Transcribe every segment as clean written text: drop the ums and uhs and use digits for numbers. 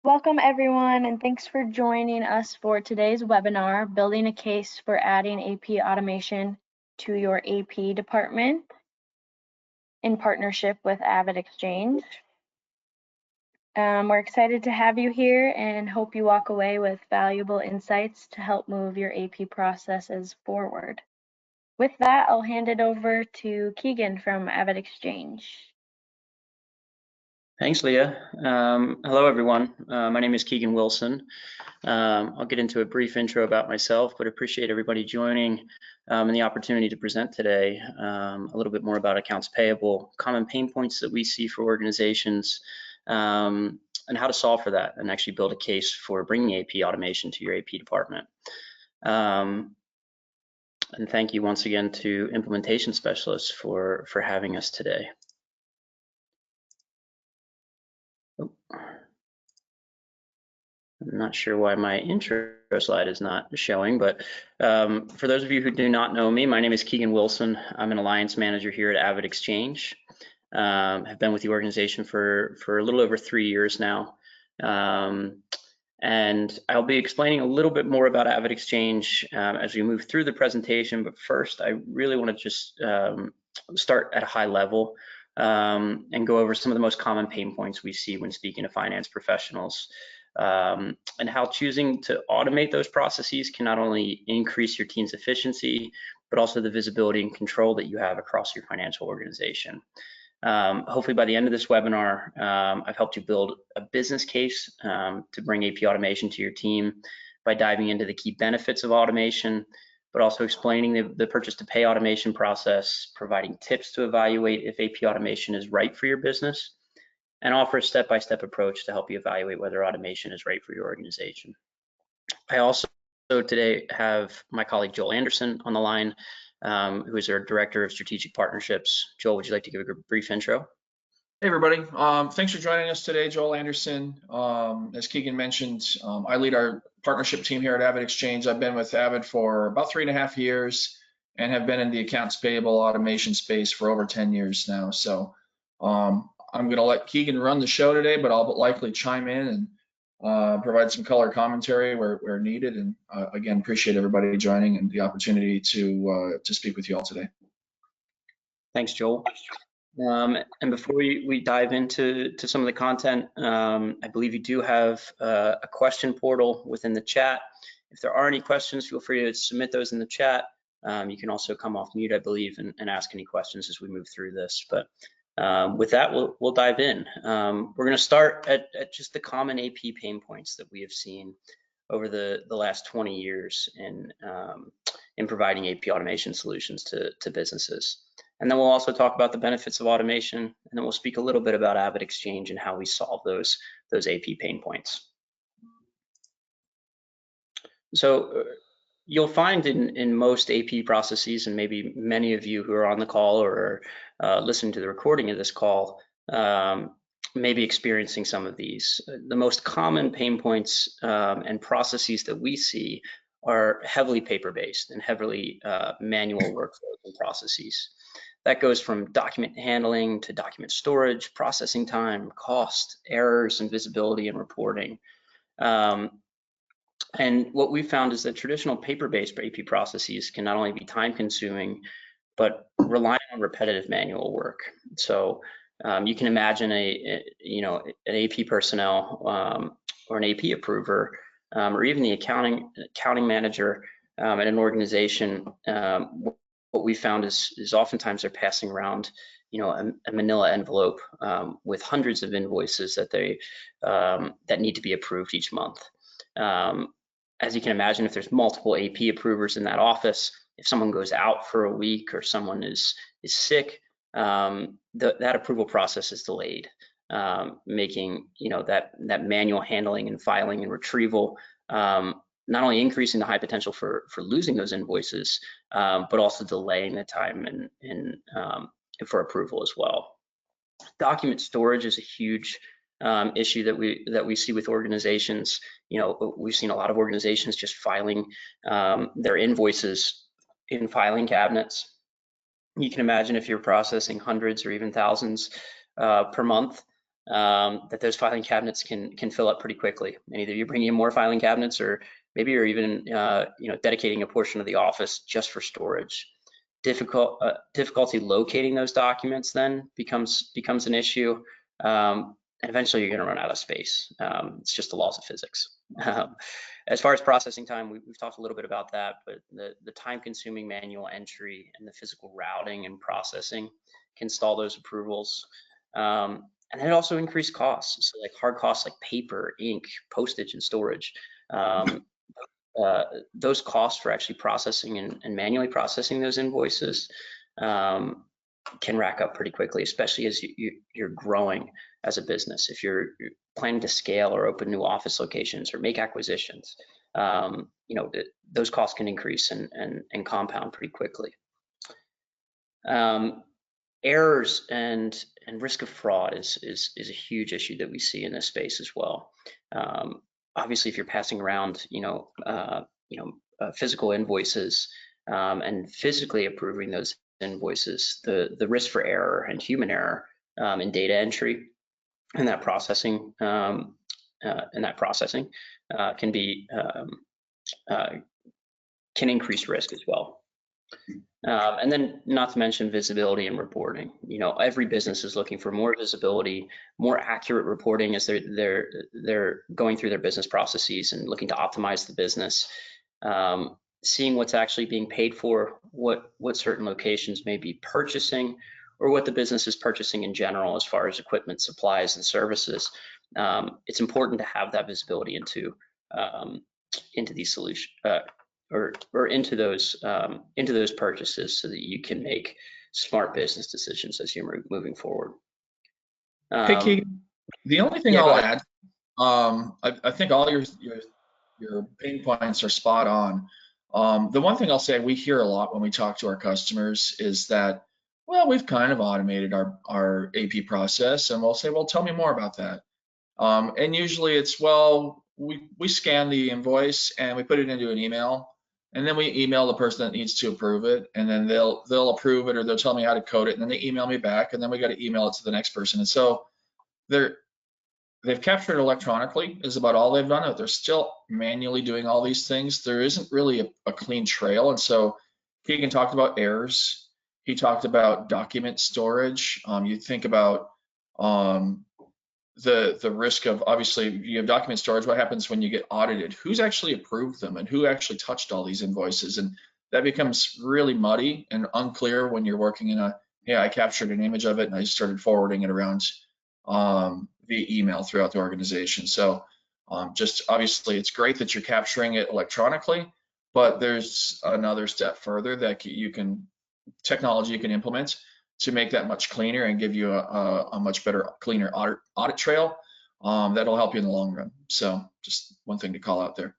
Welcome everyone, and thanks for joining us for today's webinar, Building a Case for Adding AP Automation to Your AP Department in partnership with AvidXchange. We're excited to have you here and hope you walk away with valuable insights to help move your AP processes forward. With that, I'll hand it over to Keegan from AvidXchange. Thanks, Leah. Hello, everyone. My name is Keegan Wilson. I'll get into a brief intro about myself, but appreciate everybody joining and the opportunity to present today a little bit more about accounts payable, common pain points that we see for organizations, and how to solve for that and actually build a case for bringing AP automation to your AP department. And thank you once again to implementation specialists for having us today. I'm not sure why my intro slide is not showing, but for those of you who do not know me, my name is Keegan Wilson. I'm an alliance manager here at AvidXchange. Have been with the organization for a little over 3 years now. And I'll be explaining a little bit more about AvidXchange as we move through the presentation. But first, I really want to just start at a high level and go over some of the most common pain points we see when speaking to finance professionals. And how choosing to automate those processes can not only increase your team's efficiency, but also the visibility and control that you have across your financial organization. Hopefully by the end of this webinar, I've helped you build a business case to bring AP automation to your team by diving into the key benefits of automation, but also explaining the purchase to pay automation process, providing tips to evaluate if AP automation is right for your business, and offer a step-by-step approach to help you evaluate whether automation is right for your organization. I also today have my colleague Joel Anderson on the line, who is our Director of Strategic Partnerships. Joel, would you like to give a brief intro? Hey everybody, thanks for joining us today. Joel Anderson. As Keegan mentioned, I lead our partnership team here at AvidXchange. I've been with Avid for about 3.5 years and have been in the accounts payable automation space for over 10 years now. So I'm going to let Keegan run the show today, but I'll likely chime in and provide some color commentary where needed. And again, appreciate everybody joining and the opportunity to speak with you all today. Thanks, Joel. And before we dive into some of the content, I believe you do have a question portal within the chat. If there are any questions, feel free to submit those in the chat. You can also come off mute, I believe, and ask any questions as we move through this. But with that, we'll dive in. We're going to start at just the common AP pain points that we have seen over the last 20 years in providing AP automation solutions to businesses. And then we'll also talk about the benefits of automation, and then we'll speak a little bit about AvidXchange and how we solve those AP pain points. So you'll find in most AP processes, and maybe many of you who are on the call or listening to the recording of this call may be experiencing some of these. The most common pain points and processes that we see are heavily paper-based and heavily manual workflows and processes. That goes from document handling to document storage, processing time, cost, errors, and visibility and reporting. And what we found is that traditional paper-based AP processes can not only be time-consuming, but rely on repetitive manual work. So you can imagine an AP personnel or an AP approver, or even the accounting manager at an organization. What we found is oftentimes they're passing around, a manila envelope with hundreds of invoices that that need to be approved each month. As you can imagine, if there's multiple AP approvers in that office, if someone goes out for a week or someone is sick, that approval process is delayed, making that manual handling and filing and retrieval not only increasing the high potential for losing those invoices, but also delaying the time and for approval as well. Document storage is a huge issue that we see with organizations. We've seen a lot of organizations just filing their invoices in filing cabinets. You can imagine if you're processing hundreds or even thousands per month, that those filing cabinets can fill up pretty quickly. And either you bring in more filing cabinets, or maybe you're even dedicating a portion of the office just for storage. Difficulty locating those documents then becomes an issue, and eventually you're going to run out of space. It's just the laws of physics. As far as processing time, we've talked a little bit about that, but the time-consuming manual entry and the physical routing and processing can stall those approvals. And then it also increased costs. So like hard costs like paper, ink, postage, and storage. Those costs for actually processing and manually processing those invoices can rack up pretty quickly, especially as you're growing as a business. If you're planning to scale or open new office locations or make acquisitions, those costs can increase and compound pretty quickly. Errors and risk of fraud is a huge issue that we see in this space as well. Obviously, if you're passing around, physical invoices and physically approving those invoices, the risk for error and human error in data entry and that processing can increase risk as well. And then not to mention visibility and reporting. Every business is looking for more visibility, more accurate reporting as they're going through their business processes and looking to optimize the business. Seeing what's actually being paid for, what certain locations may be purchasing, or what the business is purchasing in general as far as equipment, supplies, and services. It's important to have that visibility into these solutions. Or into those purchases, so that you can make smart business decisions as you're moving forward. Hey, Keegan, the only thing I'll add, I think all your pain points are spot on. The one thing I'll say we hear a lot when we talk to our customers is that, well, we've kind of automated our AP process, and we'll say, well, tell me more about that. And usually it's, well, we scan the invoice and we put it into an email. And then we email the person that needs to approve it, and then they'll approve it, or they'll tell me how to code it, and then they email me back, and then we got to email it to the next person. And so they've captured it electronically is about all they've done. They're still manually doing all these things. There isn't really a clean trail. And so Keegan talked about errors. He talked about document storage. You think about the risk of, obviously, you have document storage. What happens when you get audited? Who's actually approved them, and who actually touched all these invoices? And that becomes really muddy and unclear when you're working in I captured an image of it and I started forwarding it around via email throughout the organization. So just obviously it's great that you're capturing it electronically, but there's another step further that technology you can implement to make that much cleaner and give you a much better, cleaner audit trail that'll help you in the long run. So just one thing to call out there.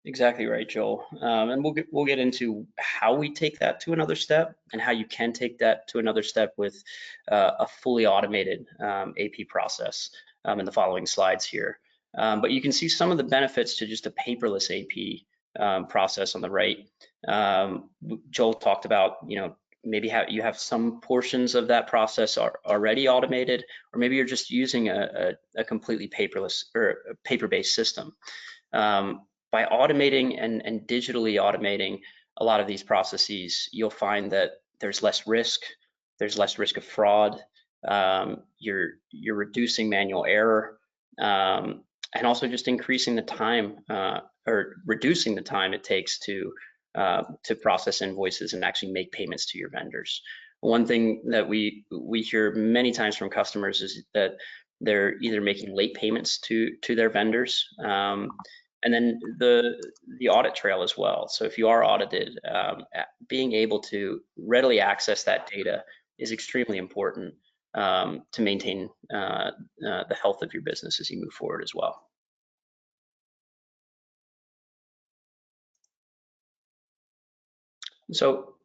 Exactly right, Joel. And we'll get into how we take that to another step, and how you can take that to another step with a fully automated AP process in the following slides here. But you can see some of the benefits to just a paperless AP process on the right. Joel talked about, maybe you have some portions of that process are already automated, or maybe you're just using a completely paperless or paper-based system. By automating and digitally automating a lot of these processes, you'll find that there's less risk of fraud, you're reducing manual error, and also just increasing the time or reducing the time it takes to process invoices and actually make payments to your vendors. One thing that we hear many times from customers is that they're either making late payments to their vendors, and then the audit trail as well. So if you are audited, being able to readily access that data is extremely important to maintain the health of your business as you move forward as well. So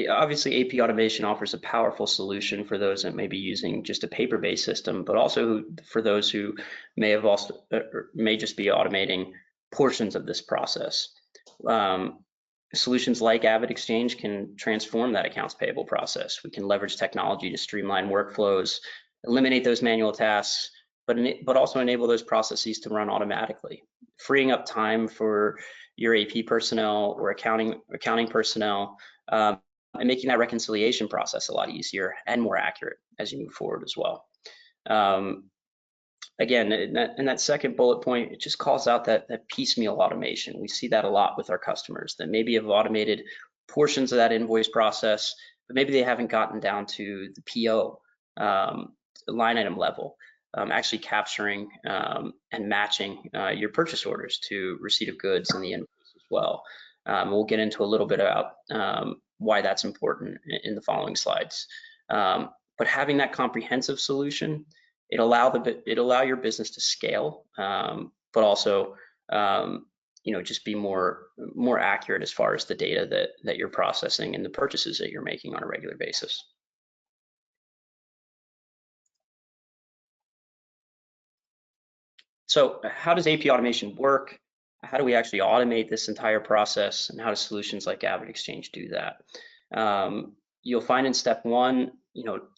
obviously AP automation offers a powerful solution for those that may be using just a paper-based system, but also for those who may just be automating portions of this process. Solutions like AvidXchange can transform that accounts payable process. We can leverage technology to streamline workflows, eliminate those manual tasks, but also enable those processes to run automatically, freeing up time for your AP personnel or accounting personnel, and making that reconciliation process a lot easier and more accurate as you move forward as well. Again, in that second bullet point, it just calls out that piecemeal automation. We see that a lot with our customers that maybe have automated portions of that invoice process, but maybe they haven't gotten down to the PO line item level, actually capturing and matching your purchase orders to receipt of goods and the invoice as well. We'll get into a little bit about why that's important in the following slides. But having that comprehensive solution, it allow your business to scale, but also just be more accurate as far as the data that you're processing and the purchases that you're making on a regular basis. So how does AP automation work? How do we actually automate this entire process, and how do solutions like AvidXchange do that? You'll find in step one,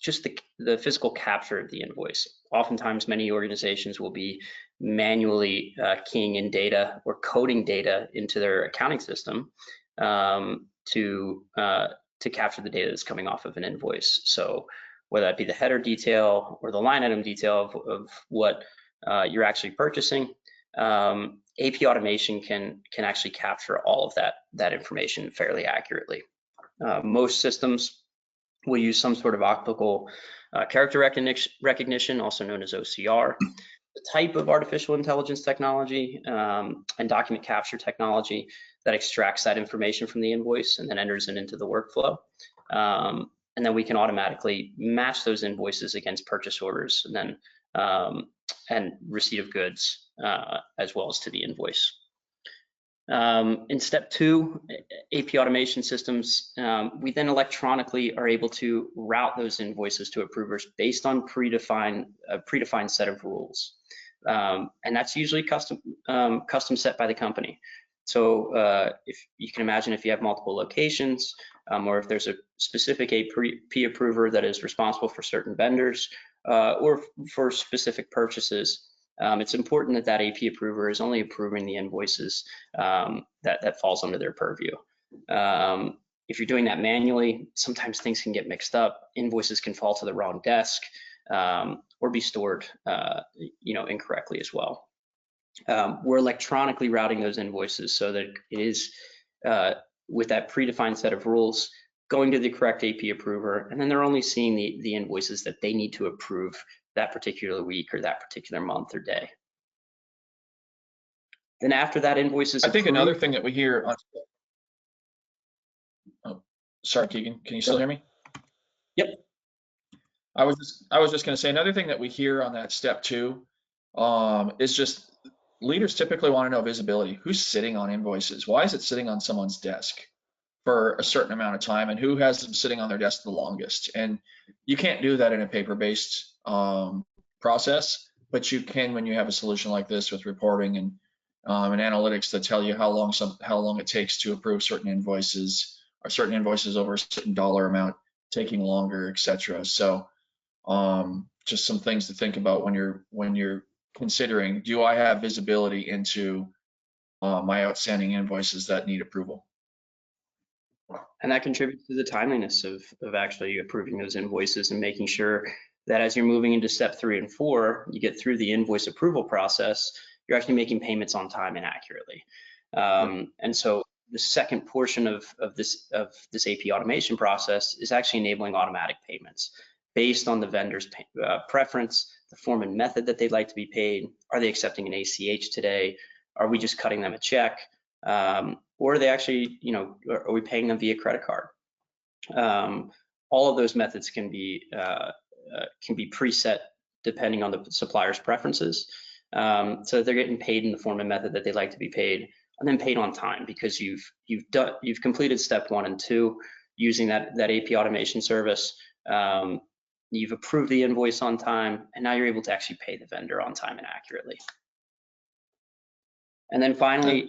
just the physical capture of the invoice. Oftentimes, many organizations will be manually keying in data or coding data into their accounting system to capture the data that's coming off of an invoice. So whether that be the header detail or the line item detail of what you're actually purchasing, AP automation can actually capture all of that information fairly accurately. Most systems will use some sort of optical character recognition, also known as OCR. The type of artificial intelligence technology and document capture technology that extracts that information from the invoice and then enters it into the workflow. And then we can automatically match those invoices against purchase orders and then and receipt of goods as well as to the invoice. In step two, AP automation systems, we then electronically are able to route those invoices to approvers based on a predefined set of rules. And that's usually custom set by the company. So if you can imagine, if you have multiple locations, or if there's a specific AP approver that is responsible for certain vendors or for specific purchases, it's important that AP approver is only approving the invoices that falls under their purview. If you're doing that manually, sometimes things can get mixed up. Invoices can fall to the wrong desk or be stored, incorrectly as well. We're electronically routing those invoices so that it is with that predefined set of rules going to the correct AP approver, and then they're only seeing the invoices that they need to approve that particular week or that particular month or day. Then after that invoice is I think approved, another thing that we hear on, oh, sorry, Keegan, can you still hear me? Yep. I was just going to say, another thing that we hear on that step two is just leaders typically want to know visibility. Who's sitting on invoices? Why is it sitting on someone's desk for a certain amount of time, and who has them sitting on their desk the longest? And you can't do that in a paper-based process, but you can when you have a solution like this with reporting and analytics that tell you how long it takes to approve certain invoices, or certain invoices over a certain dollar amount taking longer, etc. So just some things to think about when you're considering, do I have visibility into my outstanding invoices that need approval? And that contributes to the timeliness of actually approving those invoices and making sure that as you're moving into step 3 and 4, you get through the invoice approval process, you're actually making payments on time and accurately. And so the second portion of this AP automation process is actually enabling automatic payments based on the vendor's preference, the form and method that they'd like to be paid. Are they accepting an ACH today? Are we just cutting them a check? Or are they actually, are we paying them via credit card? All of those methods can be preset depending on the supplier's preferences, so that they're getting paid in the form and method that they'd like to be paid, and then paid on time because you've completed step 1 and 2 using that AP automation service. You've approved the invoice on time, and now you're able to actually pay the vendor on time and accurately. And then finally,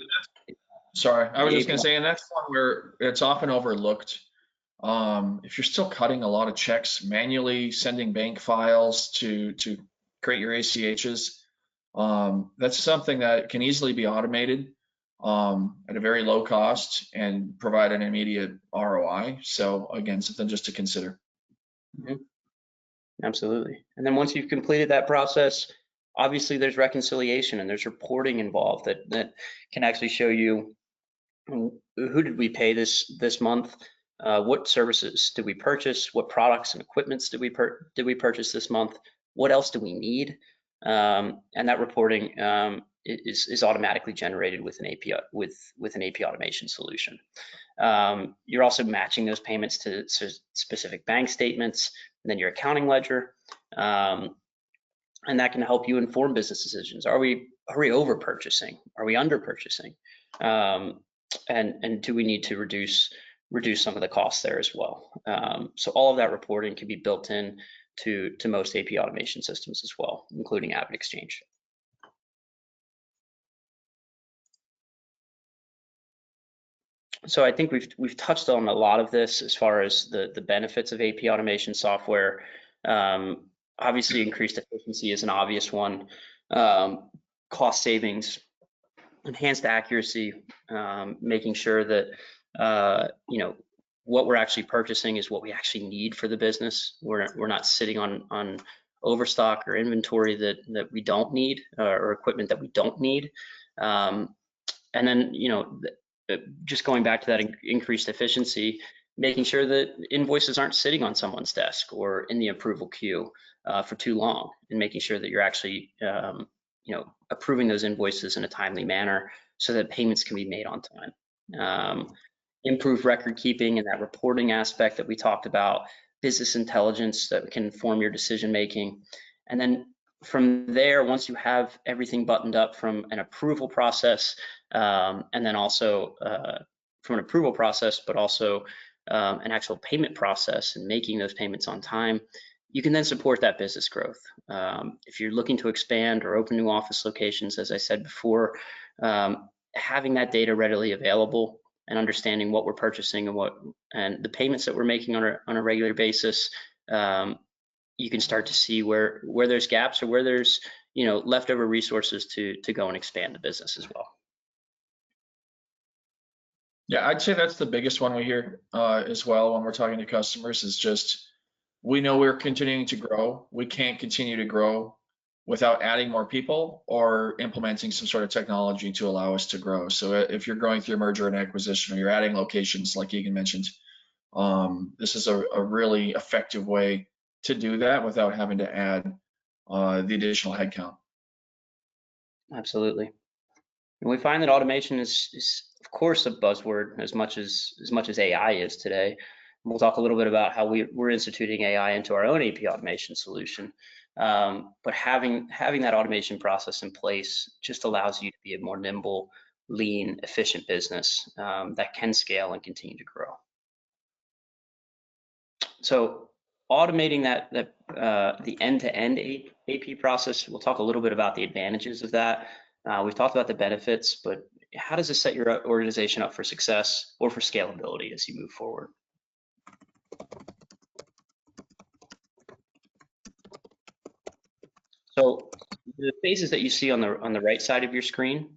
sorry, I was just going to say, and that's one where it's often overlooked. If you're still cutting a lot of checks, manually sending bank files to create your ACHs. That's something that can easily be automated at a very low cost and provide an immediate ROI. So again, something just to consider. Mm-hmm. Absolutely. And then once you've completed that process, obviously there's reconciliation and there's reporting involved that can actually show you who did we pay this month, what services did we purchase, what products and equipments did we purchase this month, what else do we need, and that reporting is automatically generated with an API with an AP automation solution. You're also matching those payments to specific bank statements and then your accounting ledger, and that can help you inform business decisions. Are we over purchasing? Are we under purchasing? And do we need to reduce some of the costs there as well? So all of that reporting can be built in to most AP automation systems as well, including AvidXchange. So I think we've touched on a lot of this as far as the benefits of AP automation software. Obviously, increased efficiency is an obvious one. Cost savings, enhanced accuracy, making sure that what we're actually purchasing is what we actually need for the business. We're not sitting on overstock or inventory that we don't need, or equipment that we don't need. And then just going back to that increased efficiency, making sure that invoices aren't sitting on someone's desk or in the approval queue for too long, and making sure that you're actually approving those invoices in a timely manner so that payments can be made on time. Improved record keeping and that reporting aspect that we talked about, business intelligence that can inform your decision making. And then from there, once you have everything buttoned up from an approval process, and then also from an approval process, but also an actual payment process and making those payments on time, you can then support that business growth. If you're looking to expand or open new office locations, as I said before, having that data readily available and understanding what we're purchasing and the payments that we're making on a regular basis, you can start to see where there's gaps or where there's leftover resources to go and expand the business as well. Yeah, I'd say that's the biggest one we hear as well when we're talking to customers, is just, we know we're continuing to grow. We can't continue to grow without adding more people or implementing some sort of technology to allow us to grow. So if you're going through merger and acquisition, or you're adding locations like Keegan mentioned, this is a really effective way to do that without having to add the additional headcount. Absolutely. And we find that automation is of course a buzzword as much as AI is today. And we'll talk a little bit about how we're instituting AI into our own AP automation solution. But having that automation process in place just allows you to be a more nimble, lean, efficient business that can scale and continue to grow. So automating the end-to-end AP process, we'll talk a little bit about the advantages of that. We've talked about the benefits, but how does this set your organization up for success or for scalability as you move forward? So the phases that you see on the right side of your screen,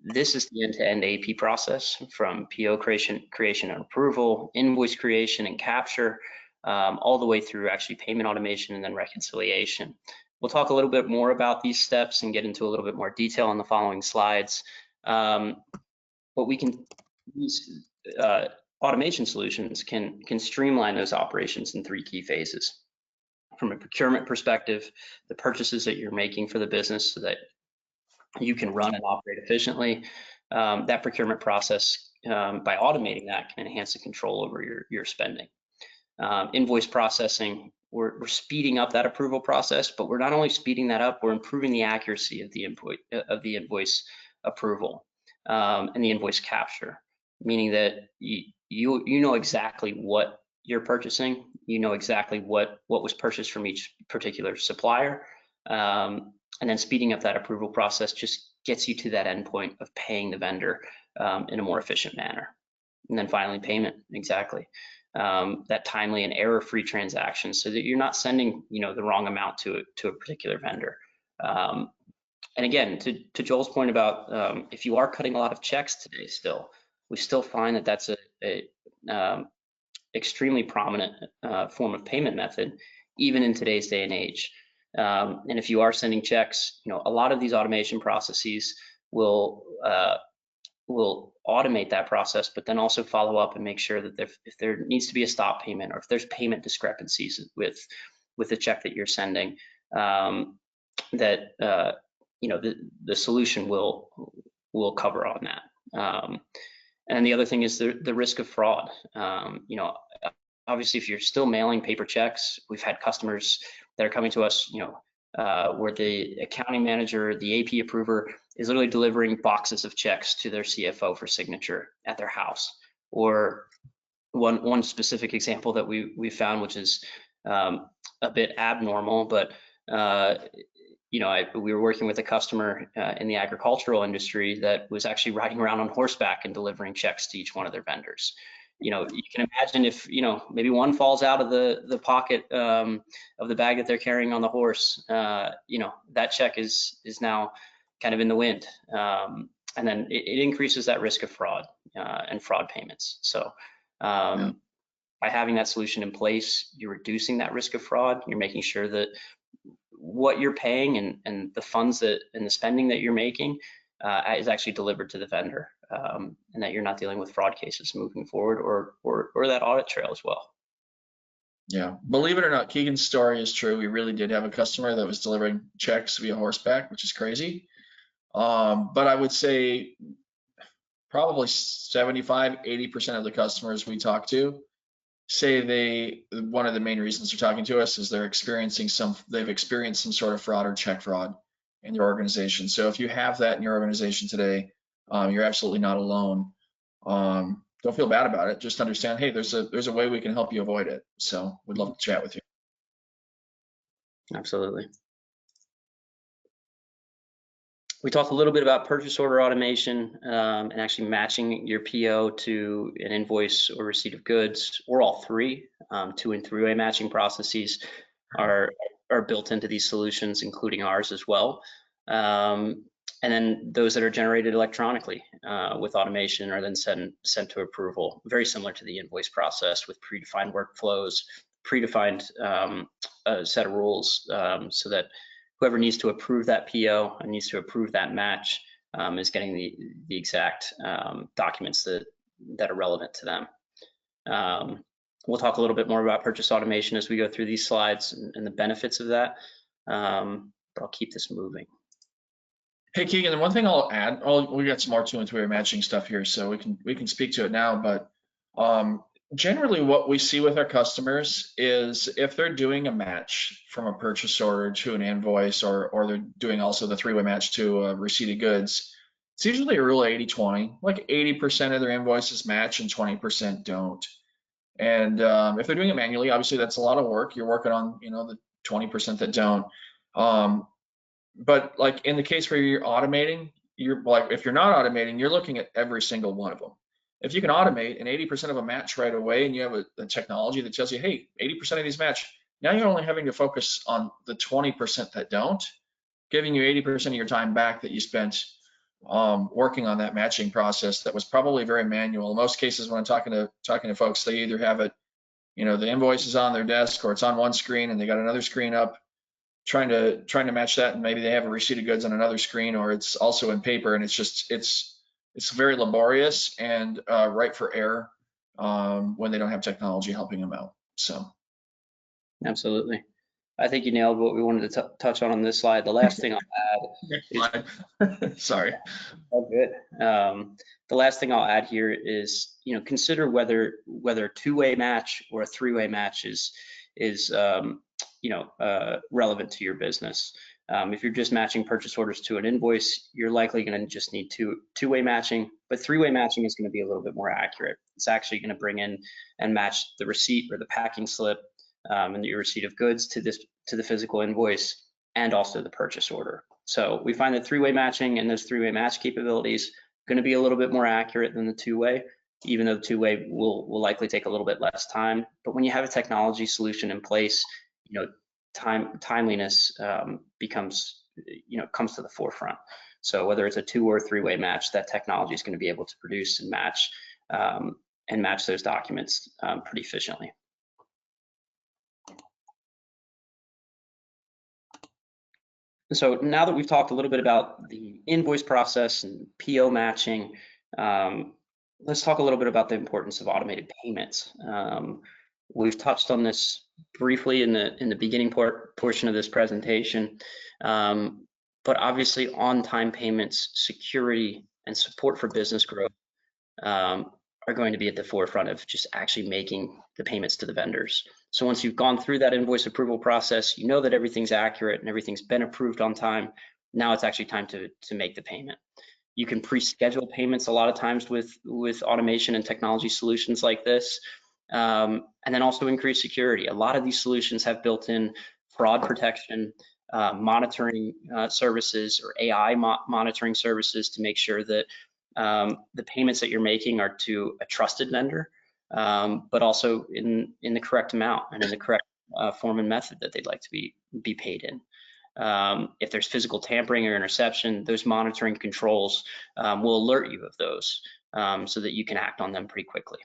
this is the end-to-end AP process, from PO creation and approval, invoice creation and capture, all the way through actually payment automation and then reconciliation. We'll talk a little bit more about these steps and get into a little bit more detail on the following slides. But these automation solutions can streamline those operations in 3 key phases. From a procurement perspective, the purchases that you're making for the business so that you can run and operate efficiently. That procurement process, by automating that, can enhance the control over your spending. Invoice processing, we're speeding up that approval process, but we're not only speeding that up, we're improving the accuracy of the invoice approval and the invoice capture, meaning that you know exactly what you're purchasing, you know exactly what was purchased from each particular supplier, and then speeding up that approval process just gets you to that endpoint of paying the vendor in a more efficient manner. And then finally, payment, exactly. that timely and error-free transaction, so that you're not sending, the wrong amount to a particular vendor. And again, to Joel's point about if you are cutting a lot of checks today, we still find that that's a extremely prominent form of payment method, even in today's day and age. And if you are sending checks, a lot of these automation processes will automate that process, but then also follow up and make sure that if there needs to be a stop payment, or if there's payment discrepancies with the check that you're sending, that the solution will cover on that. And the other thing is the risk of fraud. Obviously, if you're still mailing paper checks, we've had customers that are coming to us, where the accounting manager, the AP approver, is literally delivering boxes of checks to their CFO for signature at their house. Or one specific example that we found, which is a bit abnormal, but we were working with a customer in the agricultural industry that was actually riding around on horseback and delivering checks to each one of their vendors. You can imagine if, maybe one falls out of the pocket of the bag that they're carrying on the horse, that check is now kind of in the wind. And then it increases that risk of fraud and fraud payments. So by having that solution in place, you're reducing that risk of fraud. You're making sure that what you're paying and the funds and the spending that you're making is actually delivered to the vendor, and that you're not dealing with fraud cases moving forward, or that audit trail as well. Yeah, believe it or not, Keegan's story is true. We really did have a customer that was delivering checks via horseback, which is crazy. But I would say probably 75–80% of the customers we talk to say one of the main reasons they're talking to us is they've experienced some sort of fraud or check fraud in their organization. So if you have that in your organization today, you're absolutely not alone. Don't feel bad about it. Just understand, hey, there's a way we can help you avoid it. So we'd love to chat with you. Absolutely. We talked a little bit about purchase order automation and actually matching your PO to an invoice or receipt of goods, or all three. 2- and 3-way matching processes are built into these solutions, including ours as well. And then those that are generated electronically with automation are then sent to approval, very similar to the invoice process, with predefined workflows, predefined set of rules, so that whoever needs to approve that PO and needs to approve that match is getting the exact documents that are relevant to them. We'll talk a little bit more about purchase automation as we go through these slides and the benefits of that, but I'll keep this moving. Hey, Keegan, and one thing I'll add, we got some more 2- and 3-way matching stuff here, so we can speak to it now, but generally what we see with our customers is if they're doing a match from a purchase order to an invoice, or they're doing also the 3-way match to a receipt of goods, it's usually a rule of 80-20, like 80% of their invoices match and 20% don't. And if they're doing it manually, obviously that's a lot of work. You're working on, the 20% that don't. But like in the case where you're automating, if you're not automating, you're looking at every single one of them. If you can automate and 80% of them match right away, and you have a technology that tells you, hey, 80% of these match, now you're only having to focus on the 20% that don't, giving you 80% of your time back that you spent working on that matching process that was probably very manual. In most cases, when I'm talking to folks, they either have it, the invoice is on their desk, or it's on one screen and they got another screen up trying to match that, and maybe they have a receipt of goods on another screen, or it's also in paper, and it's very laborious and ripe for error when they don't have technology helping them out. So absolutely, I think you nailed what we wanted to touch on this slide. The last thing I'll add sorry. Oh, good. The last thing I'll add here is, consider whether a 2-way match or a 3-way match is relevant to your business. If you're just matching purchase orders to an invoice, you're likely going to just need two-way matching, but 3-way matching is going to be a little bit more accurate. It's actually going to bring in and match the receipt or the packing slip and your receipt of goods to the physical invoice, and also the purchase order. So we find that 3-way matching and those 3-way match capabilities are going to be a little bit more accurate than the 2-way. even though two-way will likely take a little bit less time. But when you have a technology solution in place, timeliness becomes, comes to the forefront. So whether it's a two or three-way match, that technology is going to be able to produce and match those documents pretty efficiently. So now that we've talked a little bit about the invoice process and PO matching, let's talk a little bit about the importance of automated payments. We've touched on this briefly in the beginning portion of this presentation, but obviously on-time payments, security, and support for business growth are going to be at the forefront of just actually making the payments to the vendors. So once you've gone through that invoice approval process, you know that everything's accurate and everything's been approved on time. Now it's actually time to make the payment. You can pre-schedule payments a lot of times with automation and technology solutions like this, and then also increase security. A lot of these solutions have built-in fraud protection, monitoring services, or AI monitoring services to make sure that the payments that you're making are to a trusted vendor, but also in the correct amount and in the correct form and method that they'd like to be paid in. If there's physical tampering or interception, those monitoring controls will alert you of those so that you can act on them pretty quickly.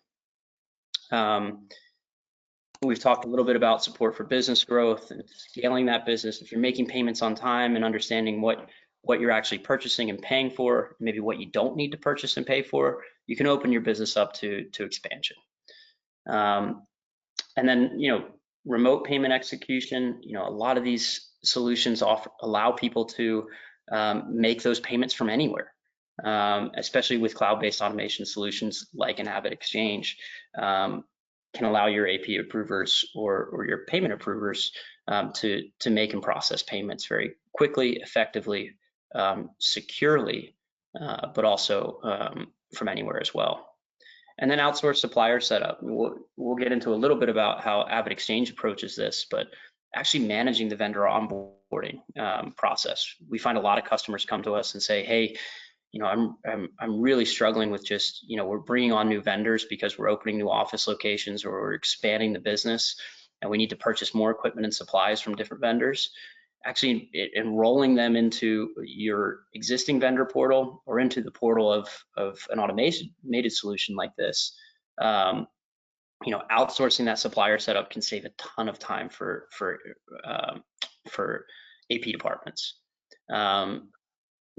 We've talked a little bit about support for business growth and scaling that business. If you're making payments on time and understanding what you're actually purchasing and paying for, maybe what you don't need to purchase and pay for, you can open your business up to expansion. And then, remote payment execution, a lot of these solutions allow people to make those payments from anywhere, especially with cloud-based automation solutions like an AvidXchange. Can allow your AP approvers or your payment approvers to make and process payments very quickly, effectively, securely, but also from anywhere as well. And then outsource supplier setup. We'll get into a little bit about how AvidXchange approaches this, but actually managing the vendor onboarding process. We find a lot of customers come to us and say, hey, I'm really struggling with just, we're bringing on new vendors because we're opening new office locations or we're expanding the business and we need to purchase more equipment and supplies from different vendors. Actually enrolling them into your existing vendor portal or into the portal of an automated solution like this, outsourcing that supplier setup can save a ton of time for AP departments.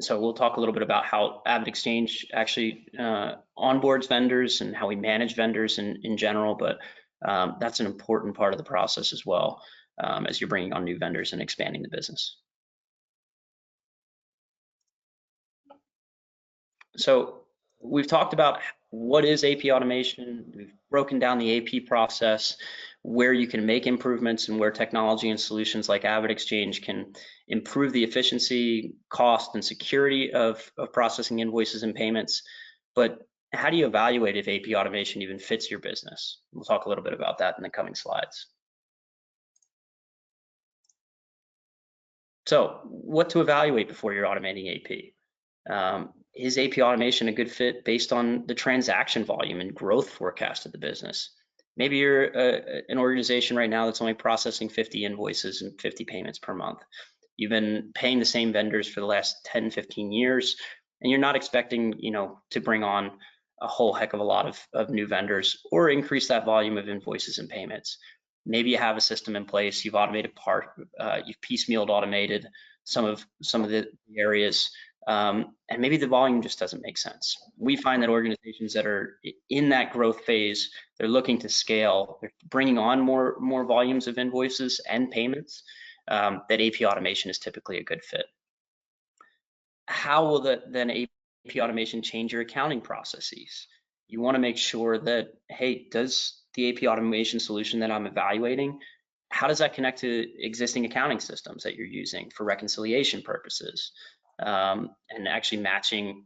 So we'll talk a little bit about how AvidXchange actually onboards vendors and how we manage vendors in general, but that's an important part of the process as well, as you're bringing on new vendors and expanding the business. So we've talked about what is AP automation. We've broken down the AP process, where you can make improvements and where technology and solutions like AvidXchange can improve the efficiency, cost, and security of processing invoices and payments. But how do you evaluate if AP automation even fits your business? We'll talk a little bit about that in the coming slides. So what to evaluate before you're automating AP? Is AP automation a good fit based on the transaction volume and growth forecast of the business? Maybe you're an organization right now that's only processing 50 invoices and 50 payments per month. You've been paying the same vendors for the last 10, 15 years, and you're not expecting, to bring on a whole heck of a lot of new vendors or increase that volume of invoices and payments. Maybe you have a system in place, you've automated you've piecemealed automated some of the areas, and maybe the volume just doesn't make sense. We find that organizations that are in that growth phase, they're looking to scale, they're bringing on more volumes of invoices and payments, that AP automation is typically a good fit. How will then AP automation change your accounting processes? You want to make sure that, hey, does the AP automation solution that I'm evaluating, how does that connect to existing accounting systems that you're using for reconciliation purposes? And actually matching,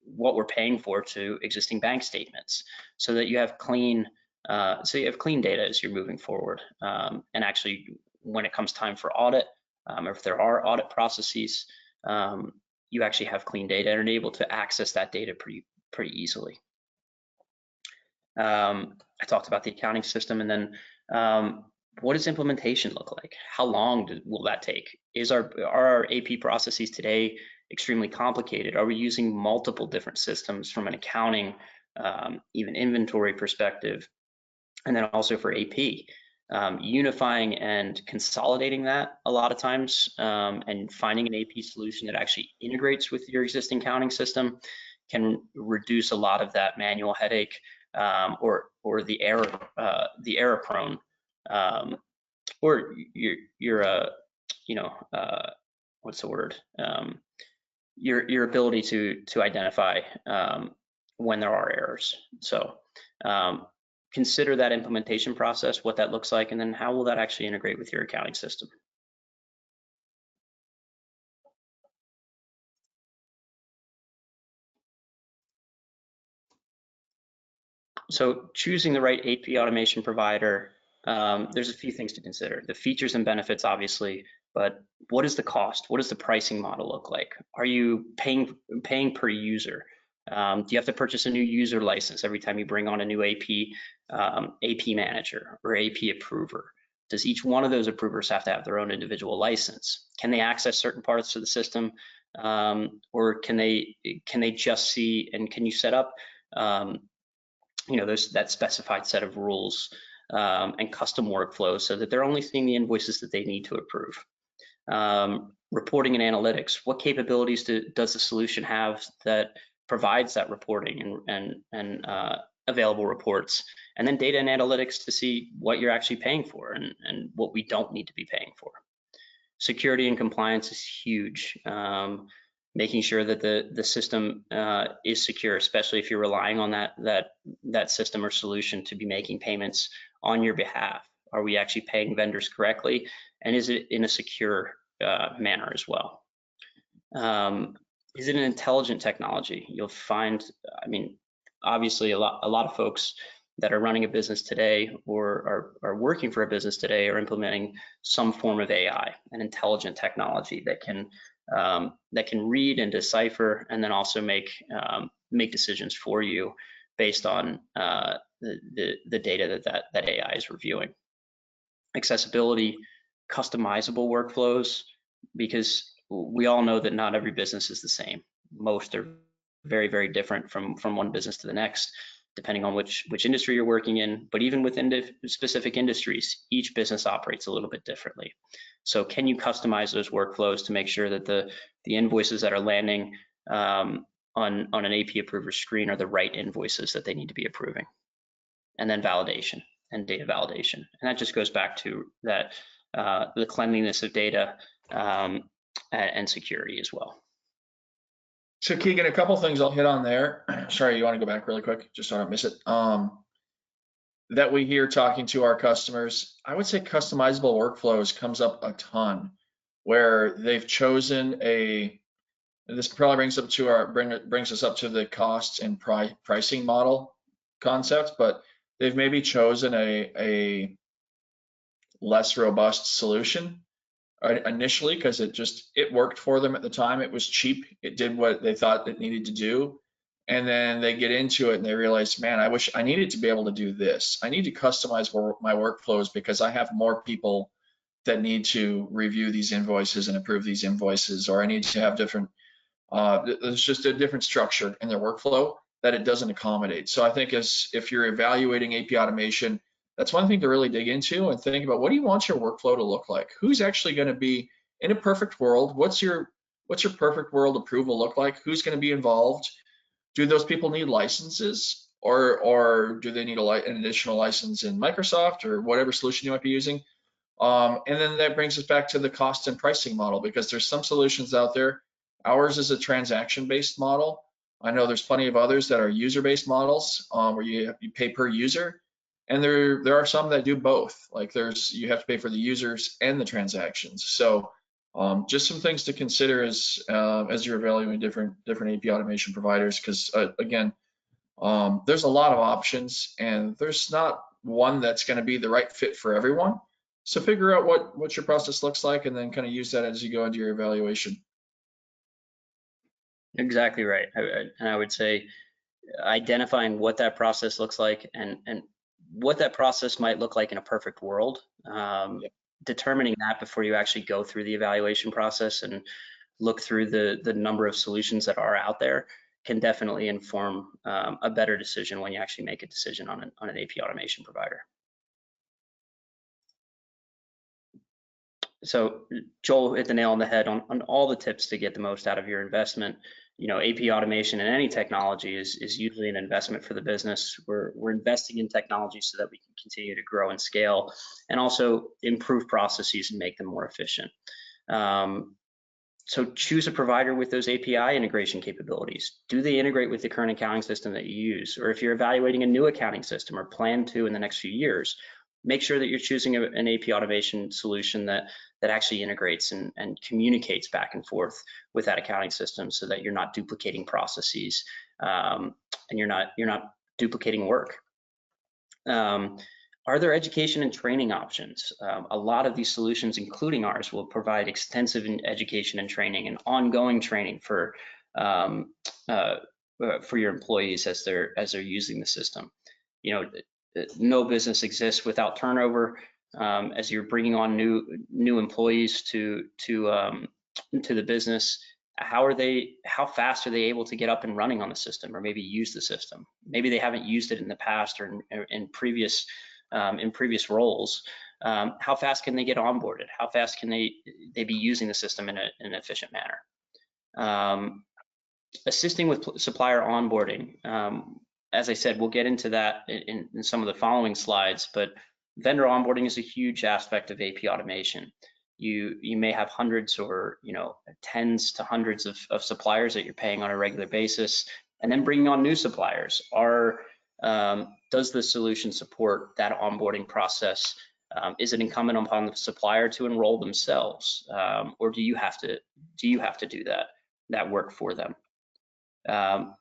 what we're paying for to existing bank statements, so that you have clean data as you're moving forward. And actually, when it comes time for audit, or if there are audit processes, you actually have clean data and are able to access that data pretty easily. I talked about the accounting system, and then what does implementation look like? How long will that take? Are our AP processes today extremely complicated? Are we using multiple different systems from an accounting, even inventory perspective, and then also for AP? Unifying and consolidating that a lot of times, and finding an AP solution that actually integrates with your existing accounting system can reduce a lot of that manual headache, or the error prone, or your what's the word? Your ability to identify when there are errors. So consider that implementation process, what that looks like, and then how will that actually integrate with your accounting system. So choosing the right AP automation provider, there's a few things to consider. The features and benefits, obviously, but what is the cost? What does the pricing model look like? Are you paying per user? Do you have to purchase a new user license every time you bring on a new AP manager or AP approver? Does each one of those approvers have to have their own individual license? Can they access certain parts of the system, or can they just see, and can you set up there's that specified set of rules and custom workflows so that they're only seeing the invoices that they need to approve? Reporting and analytics, what capabilities does the solution have that provides that reporting and available reports? And then data and analytics to see what you're actually paying for and what we don't need to be paying for. Security and compliance is huge. Making sure that the system is secure, especially if you're relying on that system or solution to be making payments on your behalf. Are we actually paying vendors correctly, and is it in a secure manner as well? Is it an intelligent technology? You'll find, obviously a lot of folks that are running a business today or are working for a business today are implementing some form of AI, an intelligent technology that can read and decipher, and then also make decisions for you based on the data that AI is reviewing. Accessibility, customizable workflows, because we all know that not every business is the same. Most are very, very different from one business to the next, depending on which industry you're working in. But even within specific industries, each business operates a little bit differently. So can you customize those workflows to make sure that the invoices that are landing on an AP approver screen are the right invoices that they need to be approving? And then validation and data validation. And that just goes back to that the cleanliness of data and security as well. So Keegan, a couple things I'll hit on there. Sorry, you want to go back really quick, just so I don't miss it. That we hear talking to our customers, I would say customizable workflows comes up a ton, where they've chosen this probably brings us up to the costs and pricing model concept, but they've maybe chosen a less robust solution initially because it worked for them at the time. It was cheap. It did what they thought it needed to do. And then they get into it and they realize, man, I wish I needed to be able to do this. I need to customize my workflows because I have more people that need to review these invoices and approve these invoices, or I need to have different, there's just a different structure in their workflow that it doesn't accommodate. So I think if you're evaluating AP automation, that's one thing to really dig into and think about, what do you want your workflow to look like? Who's actually going to be in a perfect world? What's your perfect world approval look like? Who's going to be involved? Do those people need licenses, or do they need an additional license in Microsoft or whatever solution you might be using? And then that brings us back to the cost and pricing model, because there's some solutions out there. Ours is a transaction-based model. I know there's plenty of others that are user-based models where you pay per user. And there are some that do both. Like you have to pay for the users and the transactions. So just some things to consider as you're evaluating different AP automation providers, because again, there's a lot of options and there's not one that's going to be the right fit for everyone. So figure out what your process looks like and then kind of use that as you go into your evaluation. Exactly right. And I would say identifying what that process looks like and what that process might look like in a perfect world. Determining that before you actually go through the evaluation process and look through the number of solutions that are out there can definitely inform a better decision when you actually make a decision on an AP automation provider. So Joel hit the nail on the head on all the tips to get the most out of your investment. You know, AP automation and any technology is usually an investment for the business. We're investing in technology so that we can continue to grow and scale, and also improve processes and make them more efficient. So choose a provider with those API integration capabilities. Do they integrate with the current accounting system that you use? Or if you're evaluating a new accounting system or plan to in the next few years, make sure that you're choosing an AP automation solution that actually integrates and communicates back and forth with that accounting system, so that you're not duplicating processes and you're not duplicating work. Are there education and training options? A lot of these solutions, including ours, will provide extensive education and training and ongoing training for your employees as they're using the system. You know, no business exists without turnover. As you're bringing on new employees to the business, how fast are they able to get up and running on the system, or maybe use the system? Maybe they haven't used it in the past or in previous roles. How fast can they get onboarded? How fast can they be using the system in an efficient manner? Assisting with supplier onboarding. As I said, we'll get into that in some of the following slides, but vendor onboarding is a huge aspect of AP automation. You may have hundreds or tens to hundreds of suppliers that you're paying on a regular basis, and then bringing on new suppliers. Does the solution support that onboarding process? Is it incumbent upon the supplier to enroll themselves, or do you have to do that work for them?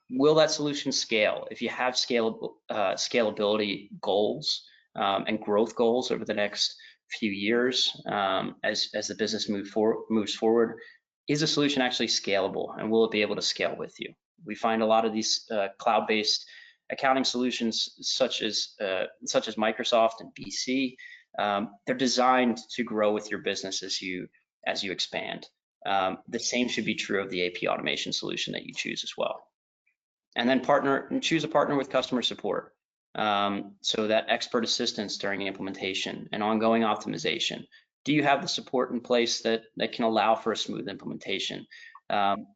Will that solution scale? If you have scalability goals and growth goals over the next few years, as the business moves forward, is the solution actually scalable, and will it be able to scale with you? We find a lot of these cloud-based accounting solutions, such as Microsoft and BC, they're designed to grow with your business as you expand. The same should be true of the AP automation solution that you choose as well. And then choose a partner with customer support, so that expert assistance during implementation and ongoing optimization. Do you have the support in place that can allow for a smooth implementation?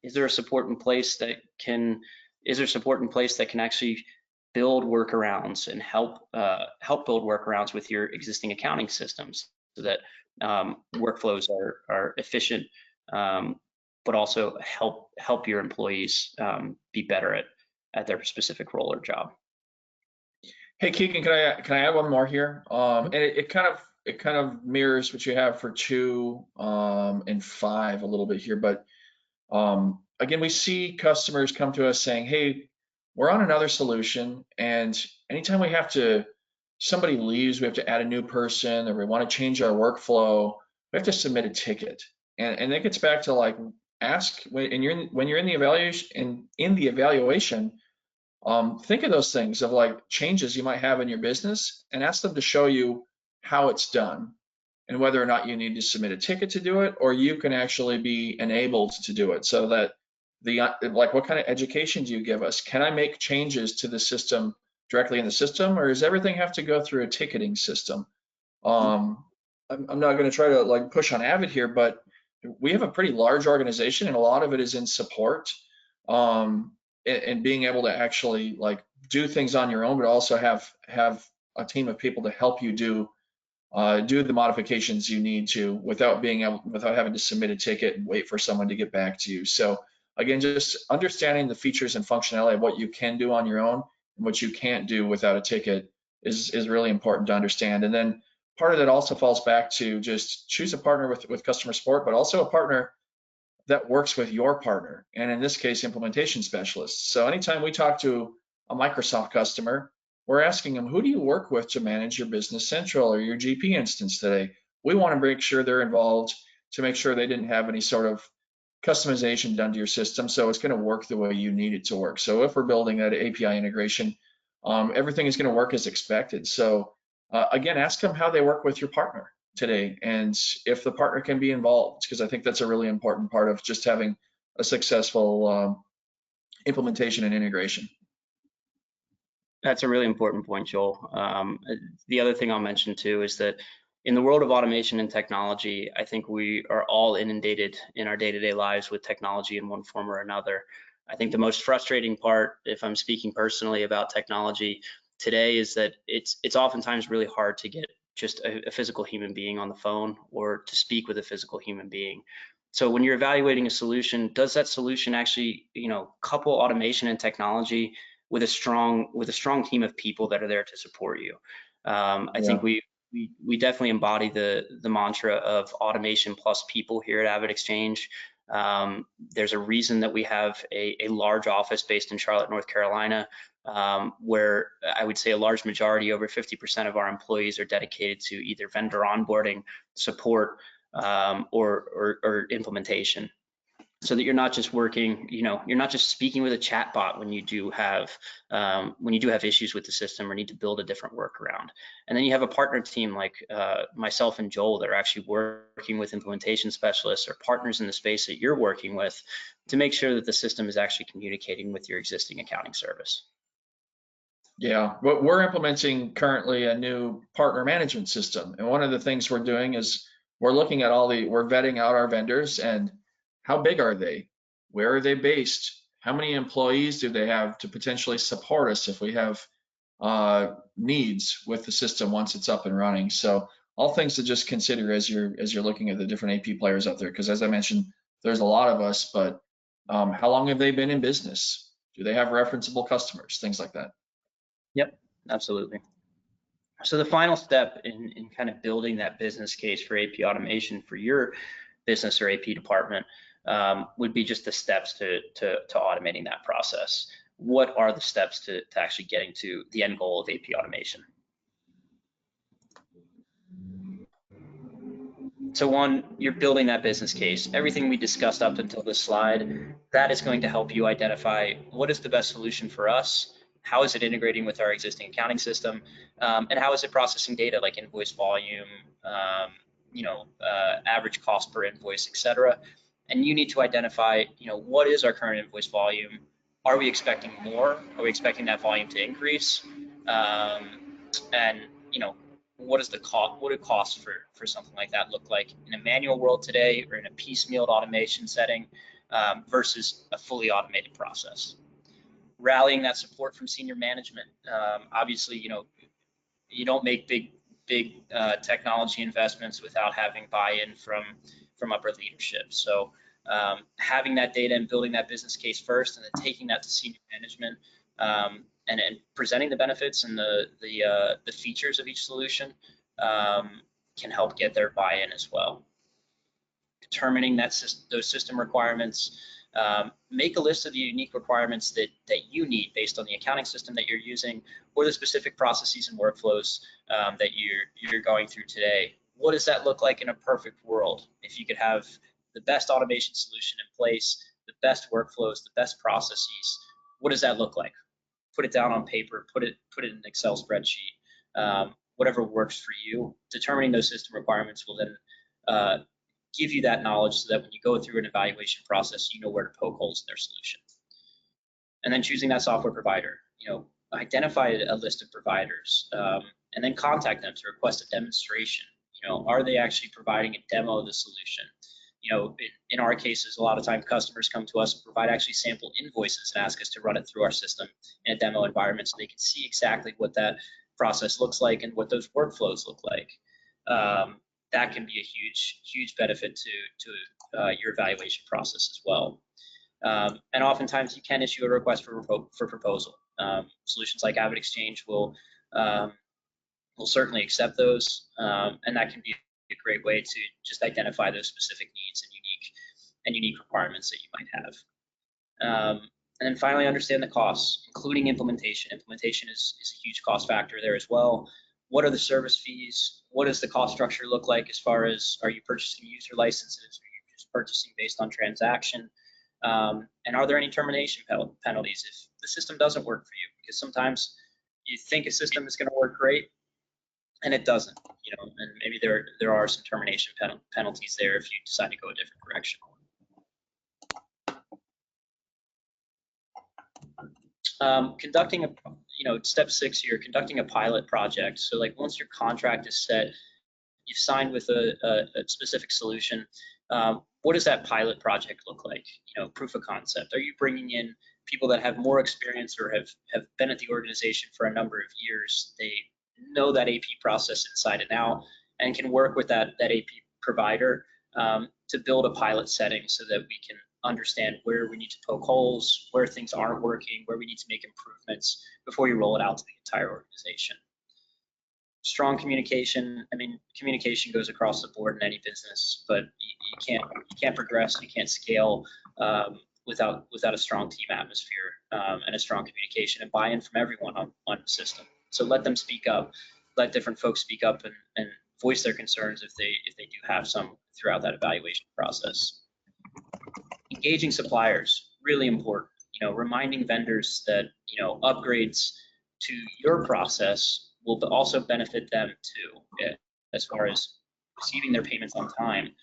Is there support in place that can actually build workarounds and help build workarounds with your existing accounting systems, so that workflows are efficient, but also help your employees be better at their specific role or job. Hey Keegan, can I add one more here? And it kind of mirrors what you have for 2 and 5 a little bit here, but again, we see customers come to us saying, hey, we're on another solution, and anytime somebody leaves, we have to add a new person, or we want to change our workflow, we have to submit a ticket. And that gets back to like, when you're in the evaluation, think of those things of like changes you might have in your business, and ask them to show you how it's done, and whether or not you need to submit a ticket to do it, or you can actually be enabled to do it. So that like, what kind of education do you give us? Can I make changes to the system directly in the system, or does everything have to go through a ticketing system? I'm not going to try to like push on Avid here, but we have a pretty large organization, and a lot of it is in support, and being able to actually like do things on your own, but also have a team of people to help you do the modifications you need to, without having to submit a ticket and wait for someone to get back to you. So again, just understanding the features and functionality of what you can do on your own and what you can't do without a ticket is really important to understand. And then part of that also falls back to just choose a partner with customer support, but also a partner that works with your partner, and in this case, implementation specialists. So anytime we talk to a Microsoft customer, we're asking them, who do you work with to manage your Business Central or your GP instance today? We want to make sure they're involved, to make sure they didn't have any sort of customization done to your system, so it's going to work the way you need it to work. So if we're building that API integration, everything is going to work as expected. So again, ask them how they work with your partner today, and if the partner can be involved, because I think that's a really important part of just having a successful implementation and integration. That's a really important point, Joel. The other thing I'll mention too is that in the world of automation and technology, I think we are all inundated in our day-to-day lives with technology in one form or another. I think the most frustrating part, if I'm speaking personally about technology today, is that it's oftentimes really hard to get just a physical human being on the phone or to speak with a physical human being. So when you're evaluating a solution, does that solution actually, couple automation and technology with a strong team of people that are there to support you? I think we definitely embody the mantra of automation plus people here at AvidXchange. There's a reason that we have a large office based in Charlotte, North Carolina, where I would say a large majority, over 50% of our employees, are dedicated to either vendor onboarding, support, or implementation. So that you're not just working, you're not just speaking with a chat bot when you do have issues with the system or need to build a different workaround. And then you have a partner team like myself and Joel that are actually working with implementation specialists or partners in the space that you're working with to make sure that the system is actually communicating with your existing accounting service. Yeah, but we're implementing currently a new partner management system. And one of the things we're doing is we're looking at we're vetting out our vendors and how big are they? Where are they based? How many employees do they have to potentially support us if we have needs with the system once it's up and running? So all things to just consider as you're looking at the different AP players out there, because as I mentioned, there's a lot of us, but how long have they been in business? Do they have referenceable customers? Things like that. Yep, absolutely. So the final step in kind of building that business case for AP automation for your business or AP department would be just the steps to automating that process. What are the steps to actually getting to the end goal of AP automation? So one, you're building that business case. Everything we discussed up until this slide, that is going to help you identify what is the best solution for us, how is it integrating with our existing accounting system, and how is it processing data like invoice volume, average cost per invoice, etc. And you need to identify, what is our current invoice volume? Are we expecting more? Are we expecting that volume to increase? And what is the cost? What do costs for something like that look like in a manual world today, or in a piecemeal automation setting versus a fully automated process? Rallying that support from senior management. Obviously, you don't make big technology investments without having buy-in from upper leadership. So having that data and building that business case first, and then taking that to senior management and presenting the benefits and the features of each solution can help get their buy-in as well. Determining those system requirements. Make a list of the unique requirements that you need based on the accounting system that you're using, or the specific processes and workflows that you're going through today. What does that look like in a perfect world? If you could have the best automation solution in place, the best workflows, the best processes, what does that look like? Put it down on paper, put it in an Excel spreadsheet, whatever works for you. Determining those system requirements will then give you that knowledge so that when you go through an evaluation process, you know where to poke holes in their solution. And then choosing that software provider, identify a list of providers and then contact them to request a demonstration. Are they actually providing a demo of the solution? In our cases, a lot of times customers come to us and provide actually sample invoices and ask us to run it through our system in a demo environment so they can see exactly what that process looks like and what those workflows look like. That can be a huge benefit to your evaluation process as well. And oftentimes you can issue a request for proposal. Solutions like AvidXchange will certainly accept those, and that can be a great way to just identify those specific needs and unique requirements that you might have. And then finally, understand the costs, including implementation. Implementation is a huge cost factor there as well. What are the service fees? What does the cost structure look like as far as, are you purchasing user licenses? Are you just purchasing based on transaction? And are there any termination penalties if the system doesn't work for you? Because sometimes you think a system is going to work great, and it doesn't. And maybe there are some termination penalties there if you decide to go a different direction. Conducting step 6 here, conducting a pilot project. So like once your contract is set, you've signed with a specific solution. What does that pilot project look like? Proof of concept. Are you bringing in people that have more experience or have been at the organization for a number of years? They know that AP process inside and out and can work with that AP provider to build a pilot setting so that we can understand where we need to poke holes, where things aren't working, where we need to make improvements before you roll it out to the entire organization. Strong communication. I mean, communication goes across the board in any business, but you can't progress, you can't scale without a strong team atmosphere and a strong communication and buy-in from everyone on the system. So let them speak up, let different folks speak up and voice their concerns if they do have some throughout that evaluation process. Engaging suppliers, really important. Reminding vendors that upgrades to your process will also benefit them too, as far as receiving their payments on time.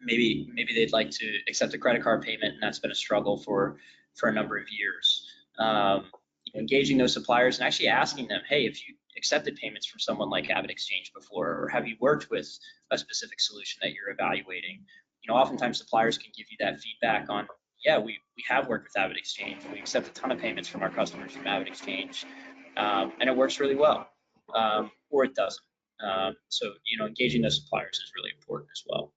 Maybe they'd like to accept a credit card payment, and that's been a struggle for a number of years. Engaging those suppliers and actually asking them, hey, if you accepted payments from someone like AvidXchange before, or have you worked with a specific solution that you're evaluating? Oftentimes suppliers can give you that feedback on, yeah, we have worked with AvidXchange. We accept a ton of payments from our customers from AvidXchange, and it works really well, or it doesn't. So engaging those suppliers is really important as well.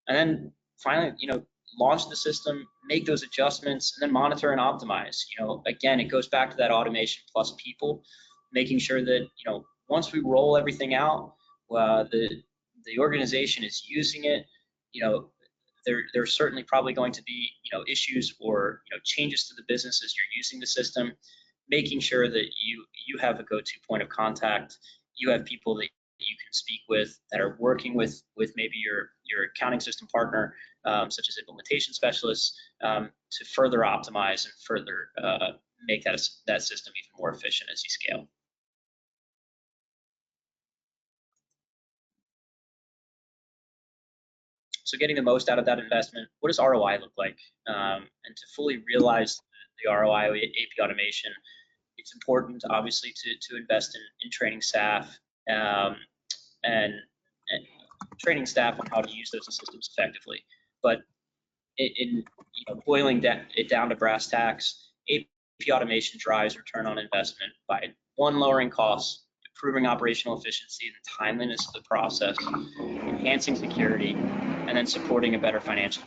And then finally, launch the system, make those adjustments, and then monitor and optimize. Again, it goes back to that automation plus people, making sure that once we roll everything out, the organization is using it. There's certainly probably going to be issues or changes to the business as you're using the system. Making sure that you have a go-to point of contact, you have people that you can speak with that are working with maybe your accounting system partner, such as implementation specialists, to further optimize and further make that system even more efficient as you scale. So getting the most out of that investment, what does ROI look like? And to fully realize the ROI of AP automation, it's important, obviously, to invest in training staff and training staff on how to use those systems effectively. But in boiling it down to brass tacks, AP automation drives return on investment by lowering costs, improving operational efficiency and timeliness of the process, enhancing security, and then supporting better financial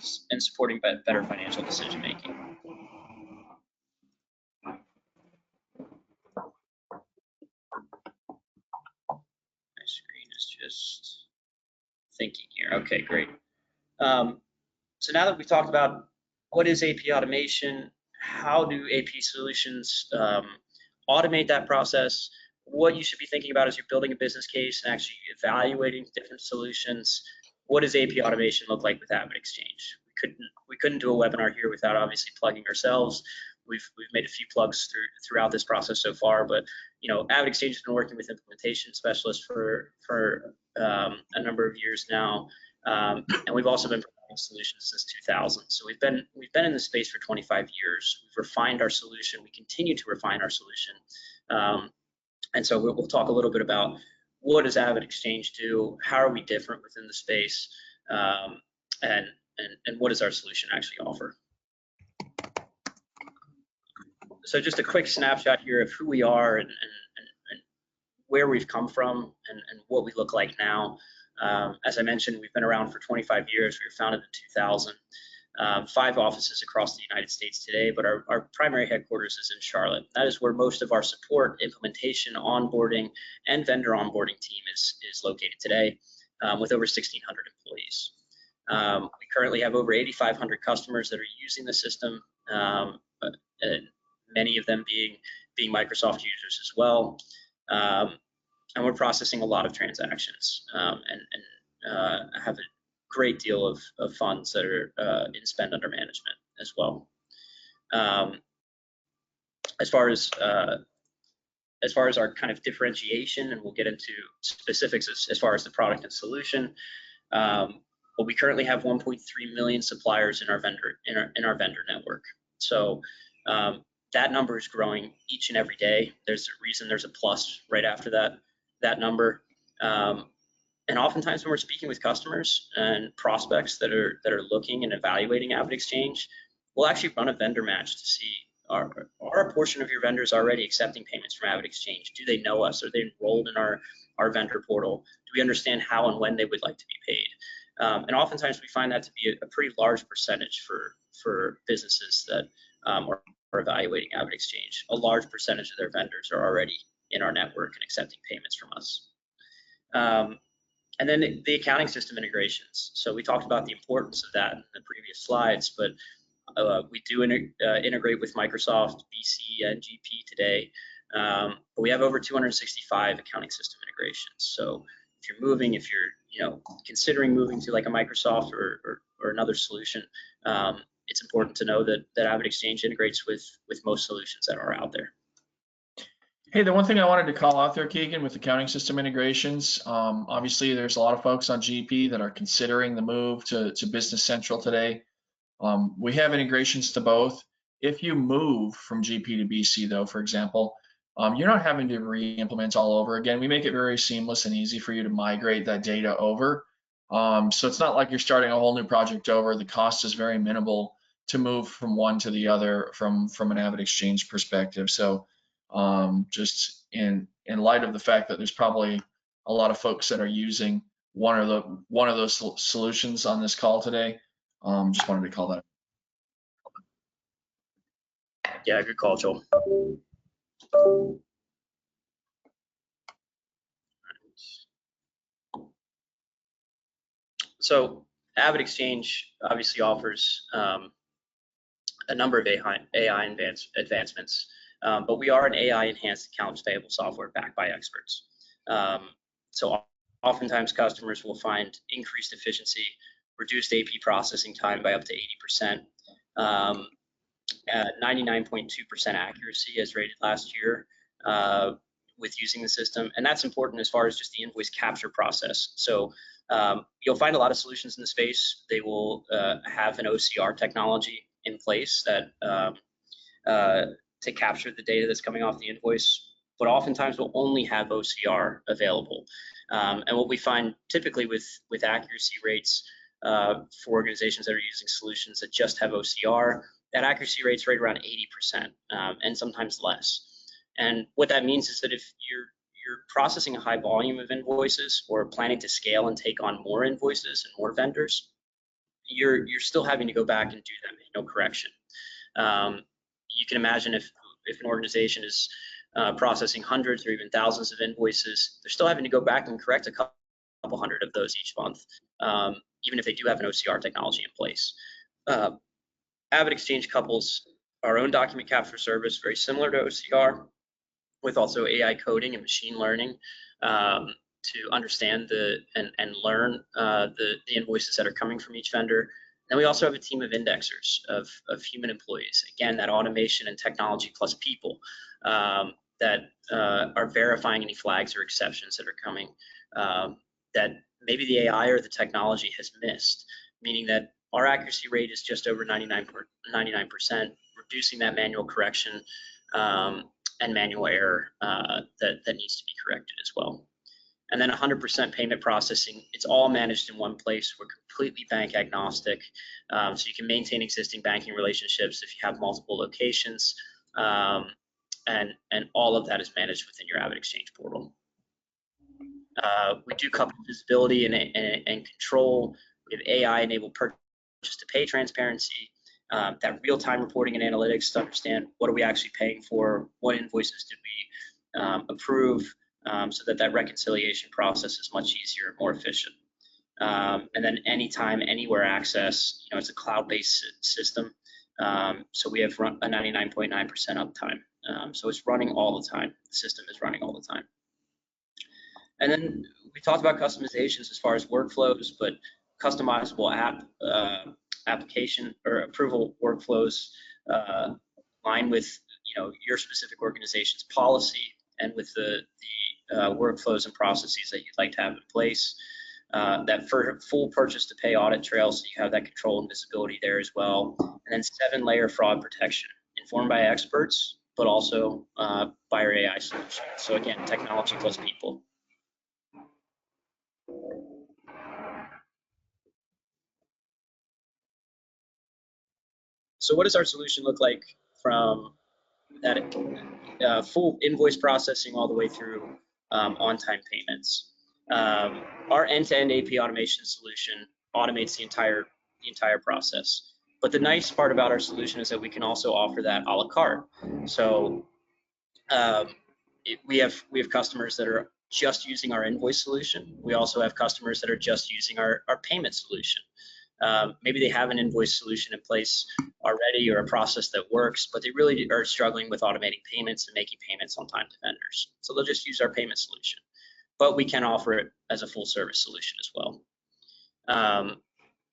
decision making. My screen is just thinking here. Okay, great. So now that we've talked about what is AP automation, how do AP solutions automate that process, what you should be thinking about as you're building a business case and actually evaluating different solutions, what does AP automation look like with AvidXchange? We couldn't do a webinar here without obviously plugging ourselves. We've made a few plugs throughout this process so far, but AvidXchange has been working with implementation specialists for a number of years now, and we've also been providing solutions since 2000. So we've been in the space for 25 years. We've refined our solution. We continue to refine our solution, and so we'll talk a little bit about what does AvidXchange do, how are we different within the space, and what does our solution actually offer. So just a quick snapshot here of who we are and where we've come from and what we look like now. As I mentioned, we've been around for 25 years. We were founded in 2000. 5 offices across the United States today, but our primary headquarters is in Charlotte. That is where most of our support, implementation, onboarding, and vendor onboarding team is located today, with over 1,600 employees. We currently have over 8,500 customers that are using the system, many of them being Microsoft users as well. And we're processing a lot of transactions and have a great deal of funds that are in spend under management as well. As far as our kind of differentiation, and we'll get into specifics as far as the product and solution. But we currently have 1.3 million suppliers in our vendor network. So that number is growing each and every day. There's a reason there's a plus right after that number. And oftentimes when we're speaking with customers and prospects that are looking and evaluating AvidXchange, we'll actually run a vendor match to see are a portion of your vendors already accepting payments from AvidXchange? Do they know us? Are they enrolled in our vendor portal? Do we understand how and when they would like to be paid? And oftentimes we find that to be a pretty large percentage for businesses that are evaluating AvidXchange. A large percentage of their vendors are already in our network and accepting payments from us. And then the accounting system integrations. So we talked about the importance of that in the previous slides, but we do integrate with Microsoft, BC, and GP today. But we have over 265 accounting system integrations. So if you're moving, if you're considering moving to like a Microsoft or another solution, it's important to know that AvidXchange integrates with most solutions that are out there. Hey, the one thing I wanted to call out there, Keegan, with accounting system integrations, obviously there's a lot of folks on GP that are considering the move to Business Central today. We have integrations to both. If you move from GP to BC, though, for example, you're not having to re-implement all over again. We make it very seamless and easy for you to migrate that data over. So it's not like you're starting a whole new project over. The cost is very minimal to move from one to the other from an AvidXchange perspective. So just in light of the fact that there's probably a lot of folks that are using one of those solutions on this call today, just wanted to call that. Yeah, good call, Joel. So AvidXchange obviously offers a number of AI advancements, but we are an AI-enhanced accounts payable software backed by experts. So oftentimes customers will find increased efficiency, reduced AP processing time by up to 80%, 99.2% accuracy as rated last year with using the system. And that's important as far as just the invoice capture process. So you'll find a lot of solutions in the space. They will have an OCR technology in place that to capture the data that's coming off the invoice, but oftentimes we'll only have OCR available. And what we find typically with accuracy rates for organizations that are using solutions that just have OCR, that accuracy rate's right around 80% and sometimes less. And what that means is that if you're processing a high volume of invoices or planning to scale and take on more invoices and more vendors, you're still having to go back and do that manual correction. You can imagine if an organization is processing hundreds or even thousands of invoices, they're still having to go back and correct a couple hundred of those each month, even if they do have an OCR technology in place. AvidXchange couples our own document capture service, very similar to OCR, with also AI coding and machine learning to understand and learn the invoices that are coming from each vendor. Then we also have a team of indexers of human employees. Again, that automation and technology plus people that are verifying any flags or exceptions that are coming that maybe the AI or the technology has missed, meaning that our accuracy rate is just over 99%, reducing that manual correction and manual error that needs to be corrected as well. And then 100% payment processing, it's all managed in one place. We're completely bank agnostic, so you can maintain existing banking relationships if you have multiple locations, and all of that is managed within your AvidXchange portal. We do couple visibility and control. We have AI-enabled purchase-to-pay transparency, that real-time reporting and analytics to understand what are we actually paying for, what invoices did we approve, so that reconciliation process is much easier and more efficient. And then anytime, anywhere access, it's a cloud-based system. So we have a 99.9% uptime. So it's running all the time. The system is running all the time. And then we talked about customizations as far as workflows, but customizable application or approval workflows align with your specific organization's policy and with the workflows and processes that you'd like to have in place. That full purchase to pay audit trail, so you have that control and visibility there as well. And then 7-layer fraud protection, informed by experts, but also by our AI solution. So again, technology plus people. So what does our solution look like from that full invoice processing all the way through on-time payments? Our end-to-end AP automation solution automates the entire process. But the nice part about our solution is that we can also offer that a la carte. So we have customers that are just using our invoice solution. We also have customers that are just using our payment solution. Maybe they have an invoice solution in place already or a process that works, but they really are struggling with automating payments and making payments on time to vendors. So they'll just use our payment solution. But we can offer it as a full service solution as well.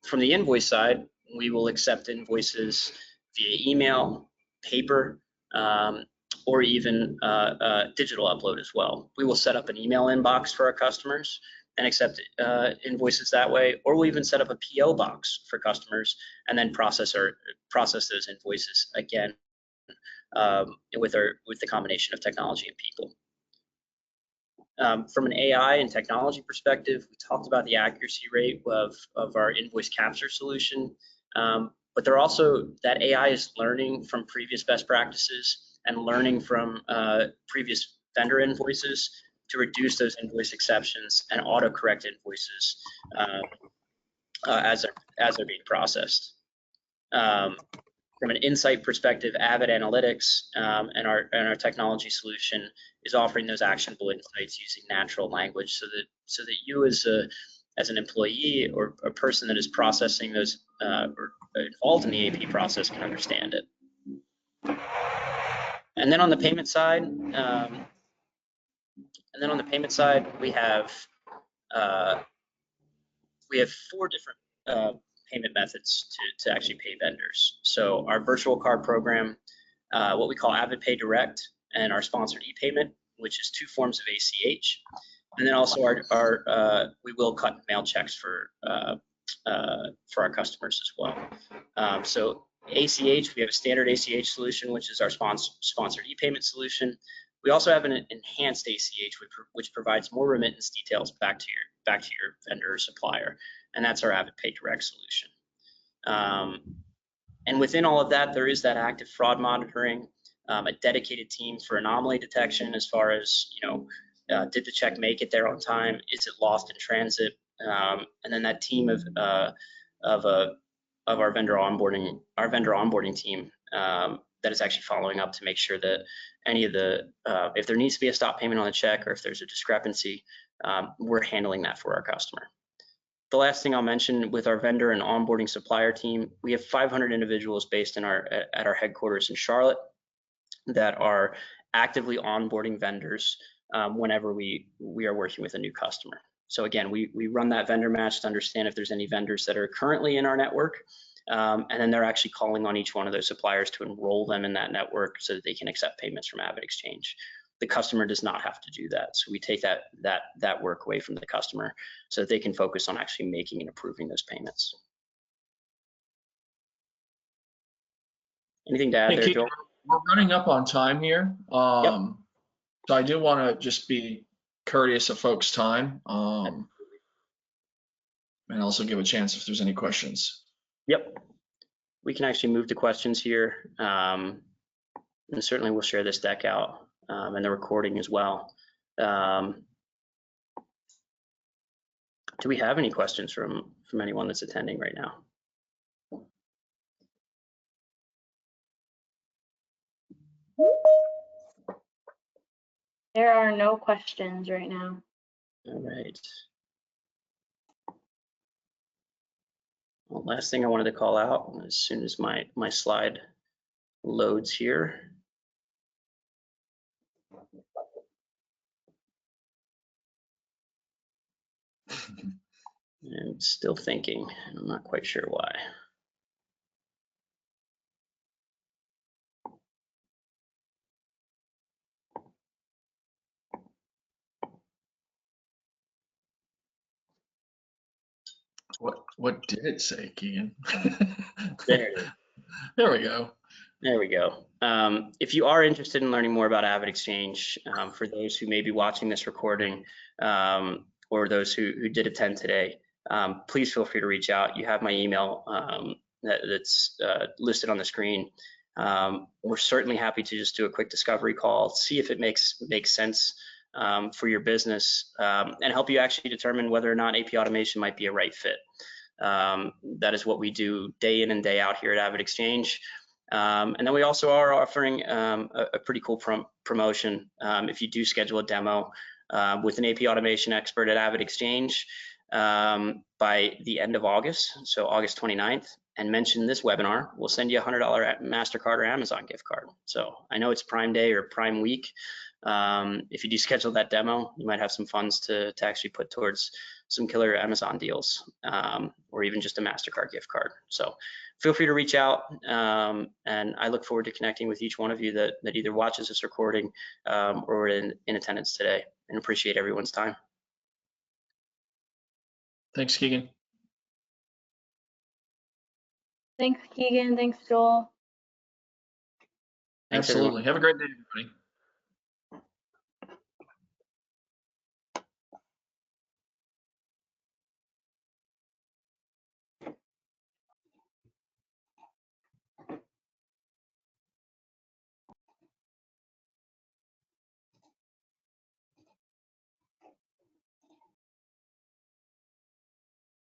From the invoice side, we will accept invoices via email, paper, or even digital upload as well. We will set up an email inbox for our customers and accept invoices that way, or we'll even set up a PO box for customers and then process those invoices again with the combination of technology and people. From an AI and technology perspective, we talked about the accuracy rate of our invoice capture solution, but they're also that AI is learning from previous best practices and learning from previous vendor invoices to reduce those invoice exceptions and auto-correct invoices as they're being processed. From an insight perspective, AvidXchange and our technology solution is offering those actionable insights using natural language, so that you as an employee or a person that is processing those or involved in the AP process can understand it. And then on the payment side, we have 4 different payment methods to actually pay vendors. So our virtual card program, what we call AvidPay Direct, and our sponsored e-payment, which is 2 forms of ACH, and then also we will cut and mail checks for our customers as well. So ACH, we have a standard ACH solution, which is our sponsored e-payment solution. We also have an enhanced ACH, which provides more remittance details back to your vendor or supplier, and that's our AvidPay Direct solution. And within all of that, there is that active fraud monitoring, a dedicated team for anomaly detection, as far as did the check make it there on time? Is it lost in transit? And then that team of our vendor onboarding team that is actually following up to make sure that any of if there needs to be a stop payment on the check, or if there's a discrepancy, we're handling that for our customer. The last thing I'll mention, with our vendor and onboarding supplier team, we have 500 individuals based at our headquarters in Charlotte that are actively onboarding vendors whenever we are working with a new customer. So again, we run that vendor match to understand if there's any vendors that are currently in our network, and then they're actually calling on each one of those suppliers to enroll them in that network so that they can accept payments from AvidXchange. The customer does not have to do that, so we take that work away from the customer so that they can focus on actually making and approving those payments. Anything to add there, Joel? We're running up on time here. Yep. So I do want to just be courteous of folks' time, and also give a chance if there's any questions. Yep. We can actually move to questions here, and certainly we'll share this deck out and the recording as well. Do we have any questions from anyone that's attending right now? There are no questions right now. All right. Well, last thing I wanted to call out, as soon as my slide loads here. All I'm still thinking. I'm not quite sure why. What did it say, Keegan? There it is. There we go. There we go. If you are interested in learning more about AvidXchange, for those who may be watching this recording, or those who did attend today, please feel free to reach out. You have my email that's listed on the screen. We're certainly happy to just do a quick discovery call, see if it makes sense for your business, and help you actually determine whether or not AP automation might be a right fit. That is what we do day in and day out here at AvidXchange. And then we also are offering a pretty cool promotion. If you do schedule a demo with an AP automation expert at AvidXchange by the end of August, so August 29th, and mention this webinar, we'll send you a $100 MasterCard or Amazon gift card. So I know it's Prime Day or Prime Week. If you do schedule that demo, you might have some funds to actually put towards some killer Amazon deals, or even just a MasterCard gift card. So feel free to reach out, and I look forward to connecting with each one of you that either watches this recording or in attendance today, and appreciate everyone's time. Thanks, Keegan. Thanks, Keegan. Thanks, Joel. Thanks, Absolutely. everyone. Have a great day, everybody.